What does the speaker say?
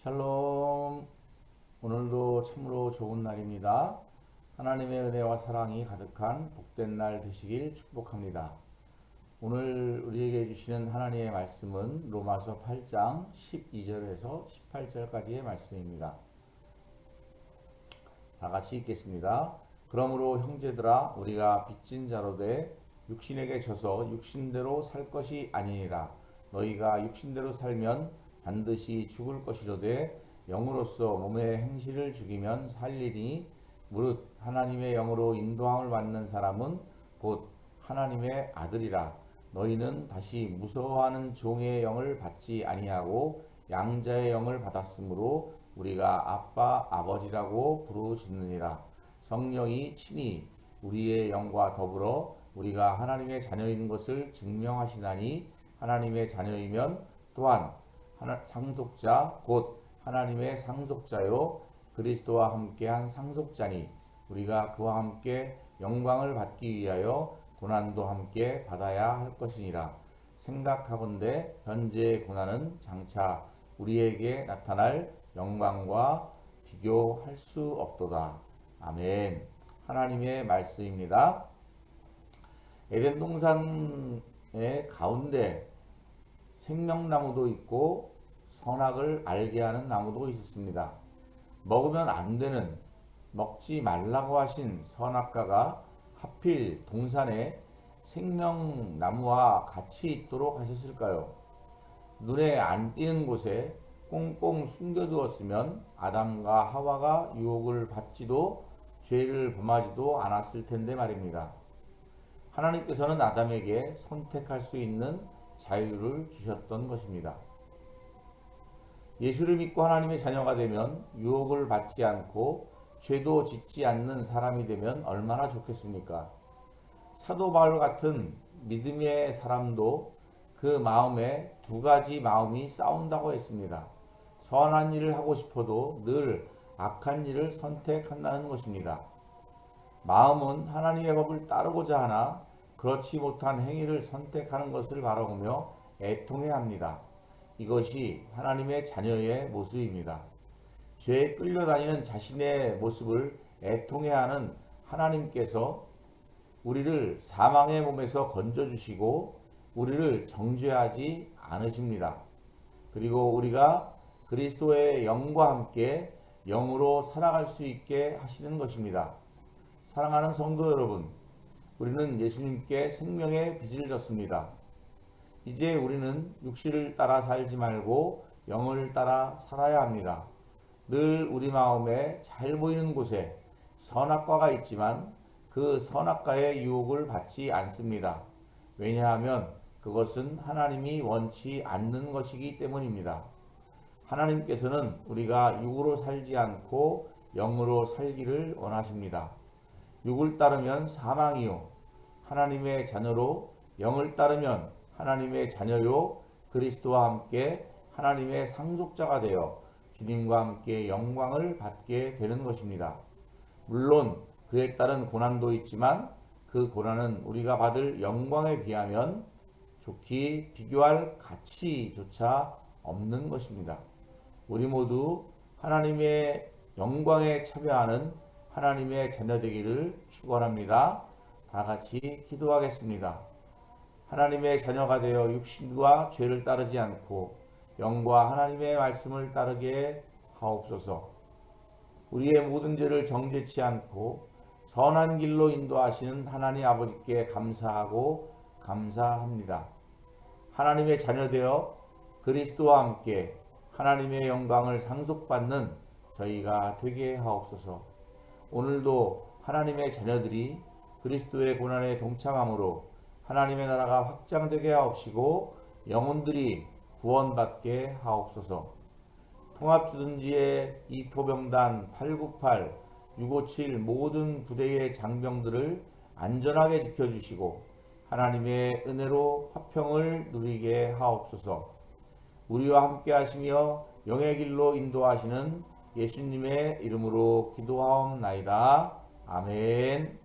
샬롬. 오늘도 참으로 좋은 날입니다. 하나님의 은혜와 사랑이 가득한 복된 날 되시길 축복합니다. 오늘 우리에게 주시는 하나님의 말씀은 로마서 8장 12절에서 18절까지의 말씀입니다. 다 같이 읽겠습니다. 그러므로 형제들아, 우리가 빚진 자로 돼 육신에게 져서 육신대로 살 것이 아니니라. 너희가 육신대로 살면 반드시 죽을 것이로되 영으로서 몸의 행실을 죽이면 살리니 무릇 하나님의 영으로 인도함을 받는 사람은 곧 하나님의 아들이라. 너희는 다시 무서워하는 종의 영을 받지 아니하고 양자의 영을 받았으므로 우리가 아빠 아버지라고 부르짖느니라. 성령이 친히 우리의 영과 더불어 우리가 하나님의 자녀인 것을 증명하시나니 하나님의 자녀이면 또한 상속자 곧 하나님의 상속자요 그리스도와 함께한 상속자니 우리가 그와 함께 영광을 받기 위하여 고난도 함께 받아야 할 것이니라. 생각하건대 현재의 고난은 장차 우리에게 나타날 영광과 비교할 수 없도다. 아멘. 하나님의 말씀입니다. 에덴 동산의 가운데 생명나무도 있고 선악을 알게 하는 나무도 있었습니다. 먹으면 안 되는, 먹지 말라고 하신 선악과가 하필 동산에 생명나무와 같이 있도록 하셨을까요? 눈에 안 띄는 곳에 꽁꽁 숨겨두었으면 아담과 하와가 유혹을 받지도 죄를 범하지도 않았을 텐데 말입니다. 하나님께서는 아담에게 선택할 수 있는 자유를 주셨던 것입니다. 예수를 믿고 하나님의 자녀가 되면 유혹을 받지 않고 죄도 짓지 않는 사람이 되면 얼마나 좋겠습니까? 사도 바울 같은 믿음의 사람도 그 마음에 두 가지 마음이 싸운다고 했습니다. 선한 일을 하고 싶어도 늘 악한 일을 선택한다는 것입니다. 마음은 하나님의 법을 따르고자 하나 그렇지 못한 행위를 선택하는 것을 바라보며 애통해합니다. 이것이 하나님의 자녀의 모습입니다. 죄에 끌려다니는 자신의 모습을 애통해하는 하나님께서 우리를 사망의 몸에서 건져주시고 우리를 정죄하지 않으십니다. 그리고 우리가 그리스도의 영과 함께 영으로 살아갈 수 있게 하시는 것입니다. 사랑하는 성도 여러분, 우리는 예수님께 생명의 빚을 졌습니다. 이제 우리는 육신을 따라 살지 말고 영을 따라 살아야 합니다. 늘 우리 마음에 잘 보이는 곳에 선악과가 있지만 그 선악과의 유혹을 받지 않습니다. 왜냐하면 그것은 하나님이 원치 않는 것이기 때문입니다. 하나님께서는 우리가 육으로 살지 않고 영으로 살기를 원하십니다. 육을 따르면 사망이요 하나님의 자녀로, 영을 따르면 하나님의 자녀요 그리스도와 함께 하나님의 상속자가 되어 주님과 함께 영광을 받게 되는 것입니다. 물론 그에 따른 고난도 있지만 그 고난은 우리가 받을 영광에 비하면 좋게 비교할 가치조차 없는 것입니다. 우리 모두 하나님의 영광에 참여하는 하나님의 자녀 되기를 축원합니다. 다 같이 기도하겠습니다. 하나님의 자녀가 되어 육신과 죄를 따르지 않고 영과 하나님의 말씀을 따르게 하옵소서. 우리의 모든 죄를 정죄치 않고 선한 길로 인도하시는 하나님 아버지께 감사하고 감사합니다. 하나님의 자녀 되어 그리스도와 함께 하나님의 영광을 상속받는 저희가 되게 하옵소서. 오늘도 하나님의 자녀들이 그리스도의 고난에 동참함으로 하나님의 나라가 확장되게 하옵시고 영혼들이 구원받게 하옵소서. 통합주둔지의 이포병단 898, 657 모든 부대의 장병들을 안전하게 지켜주시고 하나님의 은혜로 화평을 누리게 하옵소서. 우리와 함께 하시며 영의 길로 인도하시는 예수님의 이름으로 기도하옵나이다. 아멘.